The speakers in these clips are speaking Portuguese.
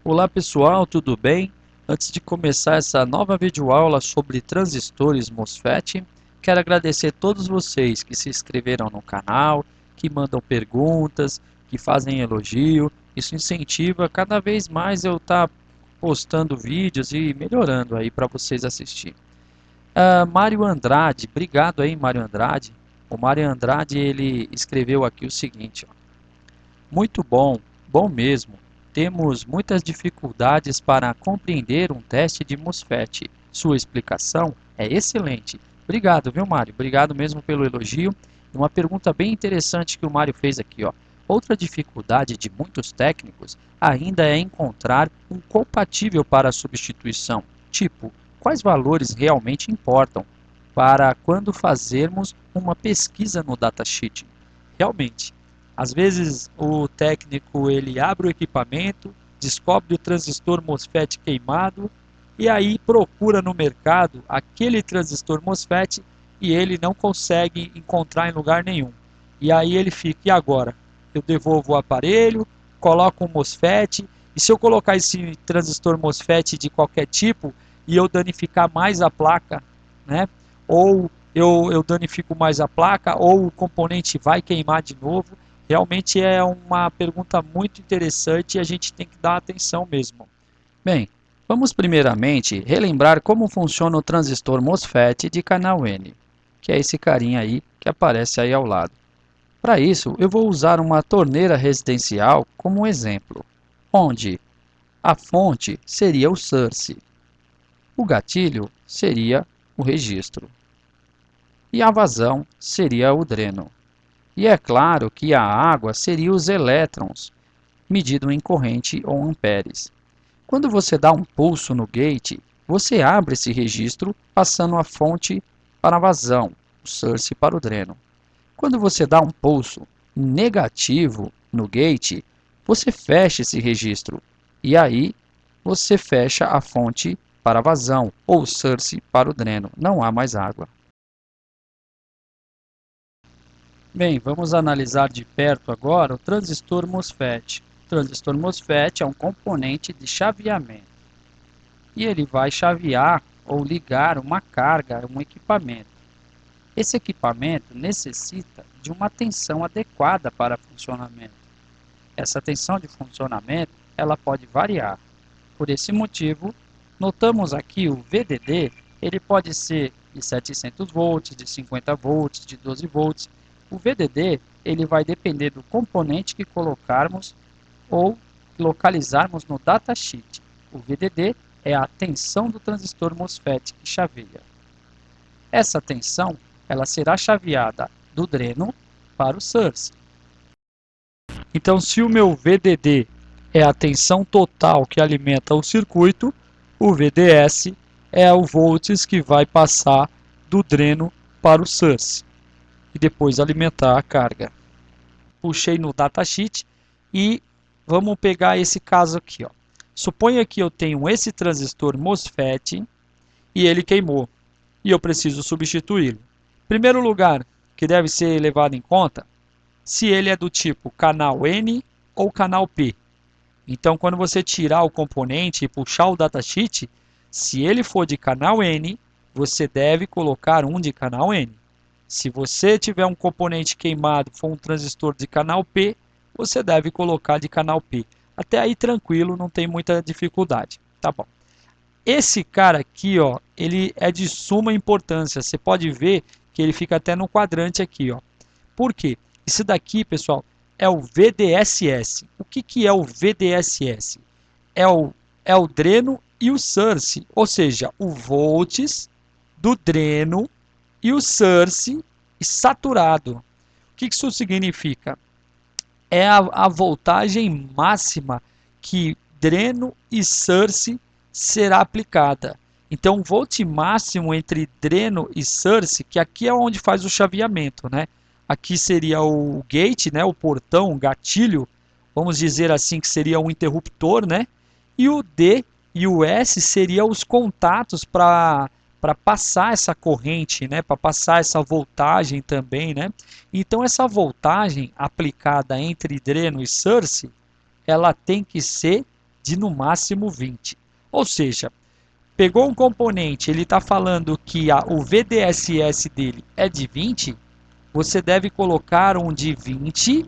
Olá pessoal, tudo bem? Antes de começar essa nova videoaula sobre transistores MOSFET, quero agradecer a todos vocês que se inscreveram no canal, que mandam perguntas, que fazem elogio. Isso incentiva cada vez mais eu estar postando vídeos e melhorando aí para vocês assistirem. Mário Andrade, obrigado aí Mário Andrade. O Mário Andrade ele escreveu aqui o seguinte, ó. Muito bom, bom mesmo. Temos muitas dificuldades para compreender um teste de MOSFET. Sua explicação é excelente. Obrigado, viu, Mário? Obrigado mesmo pelo elogio. E uma pergunta bem interessante que o Mário fez aqui, ó. Outra dificuldade de muitos técnicos ainda é encontrar um compatível para a substituição. Tipo, quais valores realmente importam para quando fazermos uma pesquisa no datasheet? Realmente, às vezes o técnico ele abre o equipamento, descobre o transistor MOSFET queimado e aí procura no mercado aquele transistor MOSFET e ele não consegue encontrar em lugar nenhum. E aí ele fica, e agora? Eu devolvo o aparelho, coloco um MOSFET, e se eu colocar esse transistor MOSFET de qualquer tipo e eu danificar mais a placa, né? Ou eu danifico mais a placa, ou o componente vai queimar de novo. Realmente é uma pergunta muito interessante e a gente tem que dar atenção mesmo. Bem, vamos primeiramente relembrar como funciona o transistor MOSFET de canal N, que é esse carinha aí que aparece aí ao lado. Para isso, eu vou usar uma torneira residencial como exemplo, onde a fonte seria o source, o gatilho seria o registro e a vazão seria o dreno. E é claro que a água seria os elétrons, medido em corrente ou amperes. Quando você dá um pulso no gate, você abre esse registro passando a fonte para a vazão, o source para o dreno. Quando você dá um pulso negativo no gate, você fecha esse registro e aí você fecha a fonte para a vazão ou source para o dreno. Não há mais água. Bem, vamos analisar de perto agora o transistor MOSFET. O transistor MOSFET é um componente de chaveamento e ele vai chavear ou ligar uma carga, um equipamento. Esse equipamento necessita de uma tensão adequada para funcionamento. Essa tensão de funcionamento ela pode variar. Por esse motivo, notamos aqui o VDD, ele pode ser de 700 volts, de 50 volts, de 12 volts. O VDD ele vai depender do componente que colocarmos ou localizarmos no datasheet. O VDD é a tensão do transistor MOSFET que chaveia. Essa tensão ela será chaveada do dreno para o source. Então, se o meu VDD é a tensão total que alimenta o circuito, o VDS é o volts que vai passar do dreno para o source e depois alimentar a carga. Puxei no datasheet e vamos pegar esse caso aqui, ó. Suponha que eu tenho esse transistor MOSFET e ele queimou e eu preciso substituí-lo. Primeiro lugar que deve ser levado em conta, se ele é do tipo canal N ou canal P. Então, quando você tirar o componente e puxar o datasheet, se ele for de canal N, você deve colocar um de canal N. Se você tiver um componente queimado, for um transistor de canal P, você deve colocar de canal P. Até aí tranquilo, não tem muita dificuldade. Tá bom. Esse cara aqui, ó, ele é de suma importância. Você pode ver que ele fica até no quadrante aqui, ó. Por quê? Esse daqui, pessoal, é o VDSS. O que é o VDSS? É o dreno e o source, ou seja, o volts do dreno e o source saturado. O que isso significa? É a voltagem máxima que dreno e source será aplicada. Então, o volt máximo entre dreno e source, que aqui é onde faz o chaveamento, né? Aqui seria o gate, né? O portão, o gatilho, vamos dizer assim, que seria um interruptor, né? E o D e o S seriam os contatos para passar essa corrente, né? Para passar essa voltagem também, né? Então, essa voltagem aplicada entre dreno e source, ela tem que ser de no máximo 20. Ou seja, pegou um componente, ele está falando que o VDSS dele é de 20, você deve colocar um de 20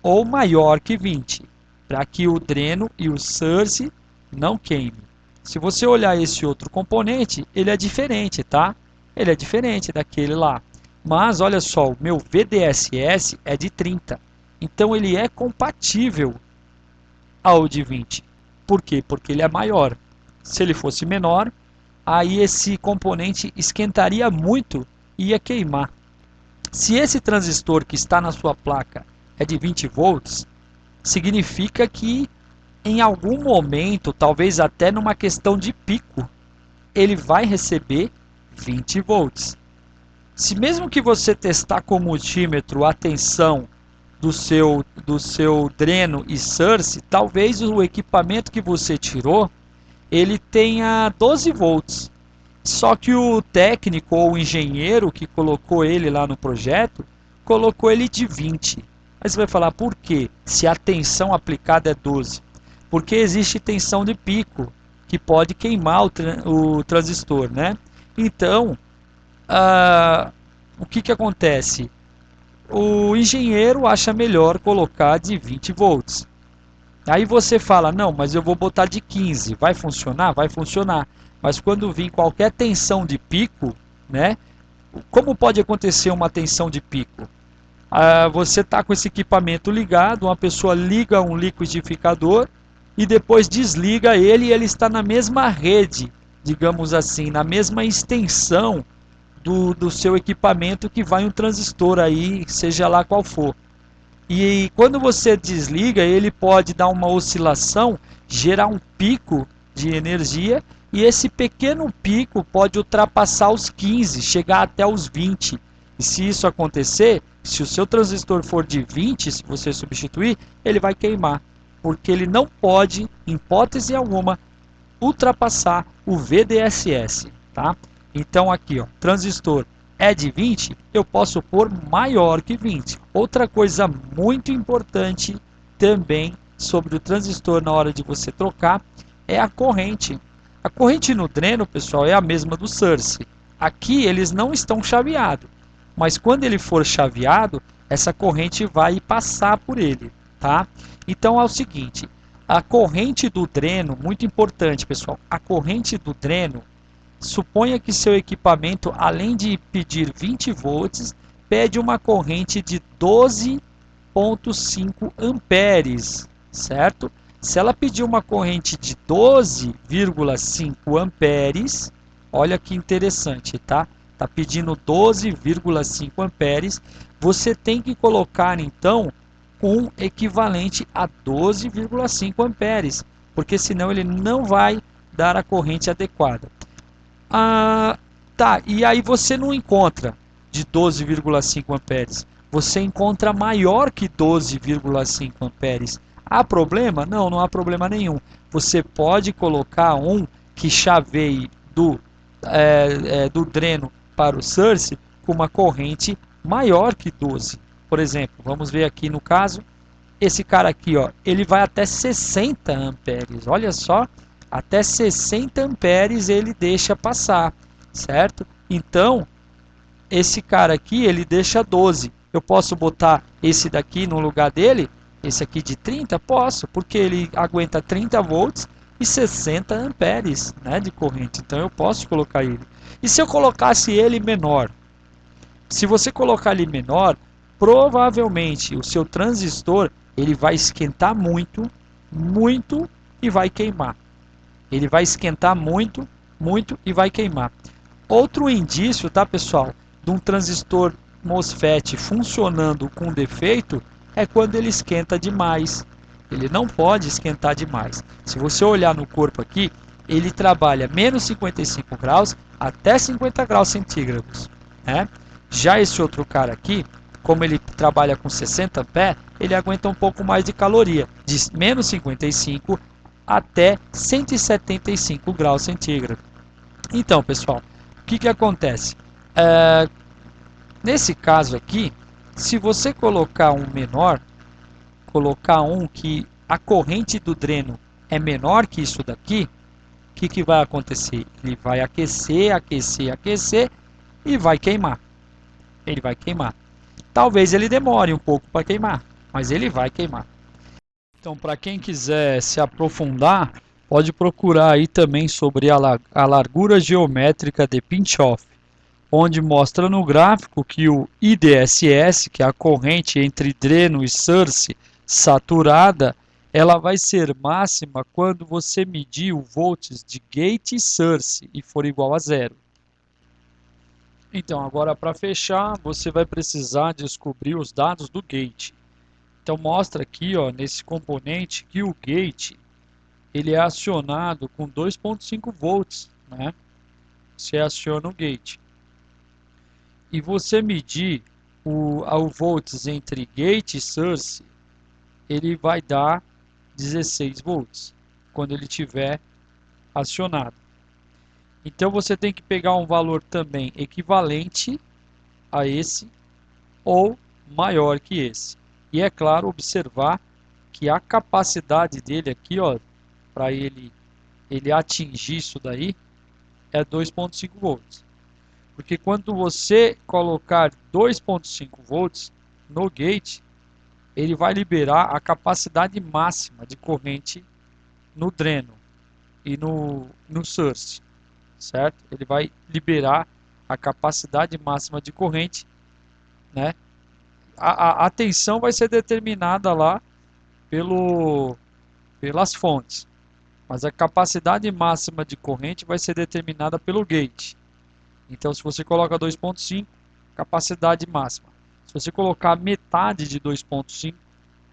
ou maior que 20, para que o dreno e o source não queime. Se você olhar esse outro componente, ele é diferente, tá? Ele é diferente daquele lá. Mas olha só, o meu VDSS é de 30. Então ele é compatível ao de 20. Por quê? Porque ele é maior. Se ele fosse menor, aí esse componente esquentaria muito e ia queimar. Se esse transistor que está na sua placa é de 20 volts, significa que em algum momento, talvez até numa questão de pico, ele vai receber 20 volts. Se mesmo que você testar com o multímetro a tensão do seu dreno e source, talvez o equipamento que você tirou, ele tenha 12 volts. Só que o técnico ou o engenheiro que colocou ele lá no projeto, colocou ele de 20. Aí você vai falar, por quê? Se a tensão aplicada é 12. Porque existe tensão de pico, que pode queimar o transistor, né? Então, o que acontece? O engenheiro acha melhor colocar de 20 volts. Aí você fala, não, mas eu vou botar de 15. Vai funcionar? Vai funcionar. Mas quando vir qualquer tensão de pico, né? Como pode acontecer uma tensão de pico? Você está com esse equipamento ligado, uma pessoa liga um liquidificador e depois desliga ele e ele está na mesma rede, digamos assim, na mesma extensão do seu equipamento que vai um transistor aí, seja lá qual for. E quando você desliga, ele pode dar uma oscilação, gerar um pico de energia, e esse pequeno pico pode ultrapassar os 15, chegar até os 20. E se isso acontecer, se o seu transistor for de 20, se você substituir, ele vai queimar, porque ele não pode, em hipótese alguma, ultrapassar o VDSS, tá? Então aqui, ó, transistor é de 20, eu posso pôr maior que 20. Outra coisa muito importante também sobre o transistor na hora de você trocar é a corrente. A corrente no dreno, pessoal, é a mesma do source. Aqui eles não estão chaveados, mas quando ele for chaveado, essa corrente vai passar por ele, tá? Então é o seguinte, a corrente do dreno, muito importante, pessoal, a corrente do dreno, suponha que seu equipamento, além de pedir 20 volts, pede uma corrente de 12,5 amperes, certo? Se ela pedir uma corrente de 12,5 amperes, olha que interessante, tá? Está pedindo 12,5 amperes, você tem que colocar então um equivalente a 12,5 amperes, porque senão ele não vai dar a corrente adequada. Tá, e aí você não encontra de 12,5 amperes, você encontra maior que 12,5 amperes. Há problema? Não, não há problema nenhum. Você pode colocar um que chaveie do dreno para o source com uma corrente maior que 12. Por exemplo, vamos ver aqui no caso, esse cara aqui, ó, ele vai até 60 amperes. Olha só, até 60 amperes ele deixa passar, certo? Então, esse cara aqui, ele deixa 12. Eu posso botar esse daqui no lugar dele? Esse aqui de 30? Posso, porque ele aguenta 30 volts e 60 amperes, né, de corrente. Então eu posso colocar ele. E se eu colocasse ele menor? Se você colocar ele menor, provavelmente o seu transistor ele vai esquentar muito, muito e vai queimar. Ele vai esquentar muito, muito e vai queimar. Outro indício, tá, pessoal, de um transistor MOSFET funcionando com defeito é quando ele esquenta demais. Ele não pode esquentar demais. Se você olhar no corpo aqui, ele trabalha menos 55 graus até 50 graus centígrados, né? Já esse outro cara aqui, como ele trabalha com 60 pé, ele aguenta um pouco mais de caloria, de menos 55 até 175 graus centígrados. Então, pessoal, o que acontece? Nesse caso aqui, se você colocar um menor, colocar um que a corrente do dreno é menor que isso daqui, o que vai acontecer? Ele vai aquecer, aquecer, aquecer e vai queimar. Ele vai queimar. Talvez ele demore um pouco para queimar, mas ele vai queimar. Então, para quem quiser se aprofundar, pode procurar aí também sobre a largura geométrica de Pinch-Off, onde mostra no gráfico que o IDSS, que é a corrente entre dreno e source saturada, ela vai ser máxima quando você medir o volts de gate e source e for igual a zero. Então, agora para fechar, você vai precisar descobrir os dados do gate. Então mostra aqui, ó, nesse componente que o gate ele é acionado com 2.5 volts, né? Você aciona o gate. E você medir o volts entre gate e source, ele vai dar 16 volts quando ele estiver acionado. Então você tem que pegar um valor também equivalente a esse ou maior que esse. E é claro, observar que a capacidade dele aqui, ó, para ele atingir isso daí, é 2.5 volts. Porque quando você colocar 2.5 volts no gate, ele vai liberar a capacidade máxima de corrente no dreno e no source, certo? Ele vai liberar a capacidade máxima de corrente, né? A tensão vai ser determinada lá pelas fontes, mas a capacidade máxima de corrente vai ser determinada pelo gate. Então, se você coloca 2.5, capacidade máxima. Se você colocar metade de 2.5,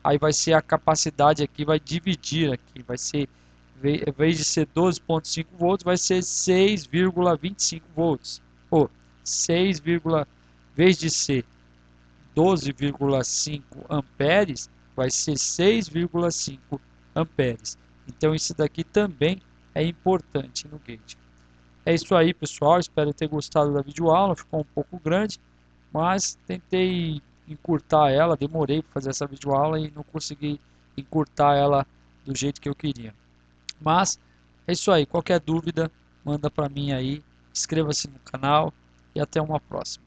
aí vai ser a capacidade aqui, vai dividir aqui, vai ser, em vez de ser 12.5 volts, vai ser 6,25 volts. Ou 6, em vez de ser 12,5 amperes, vai ser 6,5 amperes. Então isso daqui também é importante no gate. É isso aí, pessoal, espero ter gostado da videoaula, ficou um pouco grande, mas tentei encurtar ela, demorei para fazer essa videoaula e não consegui encurtar ela do jeito que eu queria. Mas é isso aí, qualquer dúvida, manda para mim aí, inscreva-se no canal e até uma próxima.